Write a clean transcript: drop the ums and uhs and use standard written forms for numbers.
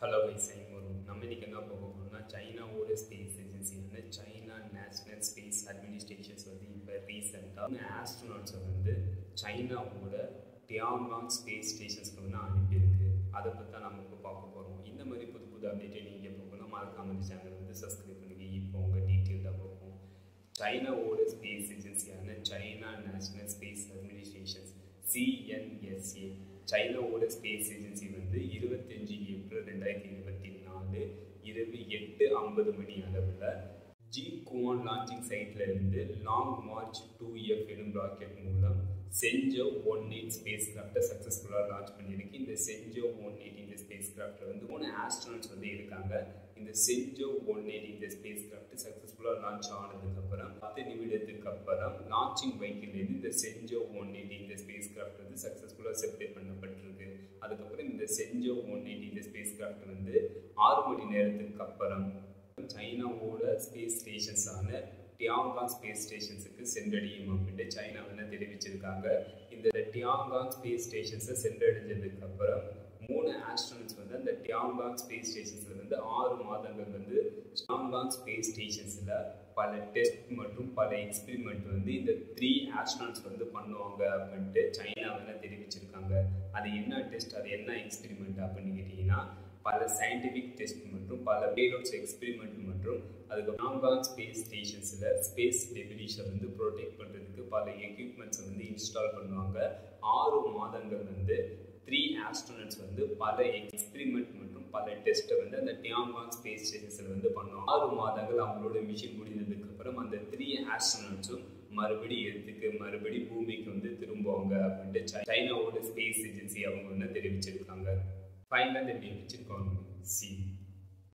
Hello guys, நம்ம இன்னைக்கு என்ன பார்க்க போகிறோம்னா சைனாவோட ஸ்பேஸ் ஏஜென்சியான சைனா நேஷனல் ஸ்பேஸ் அட்மினிஸ்ட்ரேஷன்ஸ் வந்து இப்போ ரீசெண்டாக ஆஸ்ட்ரோனாட்ஸை வந்து சைனாவோட டியாங்காங் ஸ்பேஸ் ஸ்டேஷன்ஸ்க்கு வந்து அனுப்பியிருக்கு. அதை பற்றி தான் நம்ம இப்போ பார்க்க போகிறோம். இந்த மாதிரி புது புது அப்டேட்டை நீங்கள் பார்க்கணும், மறக்காம இந்த சேனல் வந்து சப்ஸ்கிரைப் பண்ணுங்க. இப்போ உங்கள் டீட்டெயிலாக பார்ப்போம். சைனாவோட ஸ்பேஸ் ஏஜென்சியான China national space administrations CNSA சைனாவோட ஸ்பேஸ் ஏஜென்சி வந்து 25 ஏப்ரல் 2024 இரவு 8:50 மணி அளவில் ஜிகுவான் லான்ச்சிங் சைட்டில் இருந்து லாங் மார்ச் 2F எனும் ராக்கெட் மூலம் சென்ஜோ 18 ஸ்பேஸ் கிராஃப்டை சக்ஸஸ்ஃபுல்லாக லான்ச் பண்ணியிருக்கு. இந்த சென்ஜோ 18 இந்த ஸ்பேஸ் கிராஃப்டில் வந்து 3 ஆஸ்ட்ரோனட்ஸ் வந்து இருக்காங்க. இந்த சென்ஜோ 18 இந்த ஸ்பேஸ் கிராஃப்ட் சக்ஸஸ்ஃபுல்லாக லான்ச் ஆனதுக்கப்புறம் 10 நிமிடத்துக்கு அப்புறம் லான்ச்சிங் வெஹிக்கிள்லேருந்து இந்த சென்ஜோ 18 இந்த ஸ்பேஸ் கிராஃப்ட் வந்து சக்ஸஸ்ஃபுல்லாக செப்பரேட் பண்ணப்பட்டிருக்கு. அதுக்கப்புறம் இந்த சென்ஜோ 18 இந்த ஸ்பேஸ் கிராஃப்ட் வந்து 6 மணி நேரத்துக்கு அப்புறம் சைனாவோட ஸ்பேஸ் ஸ்டேஷன்ஸான டியாங்காங் ஸ்பேஸ் ஸ்டேஷன்ஸுக்கு சென்றடையும் அப்படின்னு சைனா வந்து தெரிவிச்சிருக்காங்க. இந்த டியாங்காங் ஸ்பேஸ் ஸ்டேஷன்ஸை சென்றடைஞ்சதுக்கு அப்புறம் 3 ஆஸ்ட்ரோனட்ஸ் வந்து அந்த டியாங்காங் ஸ்பேஸ் ஸ்டேஷன்ஸில் வந்து 6 மாதங்கள் வந்து டியாங்காங் ஸ்பேஸ் ஸ்டேஷன்ஸில் பல டெஸ்ட் மற்றும் பல எக்ஸ்பெரிமெண்ட் வந்து இந்த 3 ஆஸ்ட்ரோனட்ஸ் வந்து பண்ணுவாங்க அப்படின்ட்டு சைனா வந்து தெரிவிச்சிருக்காங்க. அது என்ன டெஸ்ட், அது என்ன எக்ஸ்பெரிமெண்ட் அப்படின்னு கேட்டிங்கன்னா, பல சயின்டிஃபிக் டெஸ்ட் மற்றும் பல பேலோட்ஸ் எக்ஸ்பெரிமெண்ட் மற்றும் அதுக்கு டியாங்காங் ஸ்பேஸ் ஸ்டேஷன்ஸில் ஸ்பேஸ் டெபிரிஸை வந்து ப்ரொடெக்ட் பண்ணுறதுக்கு பல எக்யூப்மெண்ட்ஸை வந்து இன்ஸ்டால் பண்ணுவாங்க. 6 மாதங்கள் வந்து 3 ஆஸ்ட்ரோனட்ஸ் வந்து பல எக்ஸ்பெரிமெண்ட் மற்றும் பல டெஸ்ட்டை வந்து அந்த டியாங்காங் ஸ்பேஸ் ஸ்டேஷன்ஸில் வந்து பண்ணுவாங்க. 6 மாதங்கள் அவங்களோட மிஷன் முடிந்ததுக்கு அப்புறம் அந்த 3 ஆஸ்ட்ரோனட்ஸும் மறுபடி பூமிக்கு வந்து திரும்புவாங்க அப்படின்ட்டு சைனாவோட ஸ்பேஸ் ஏஜென்சி அவங்க வந்து தெரிவிச்சிருக்காங்க. ஃபைனலாக இந்த எப்படி வச்சிருக்காங்க.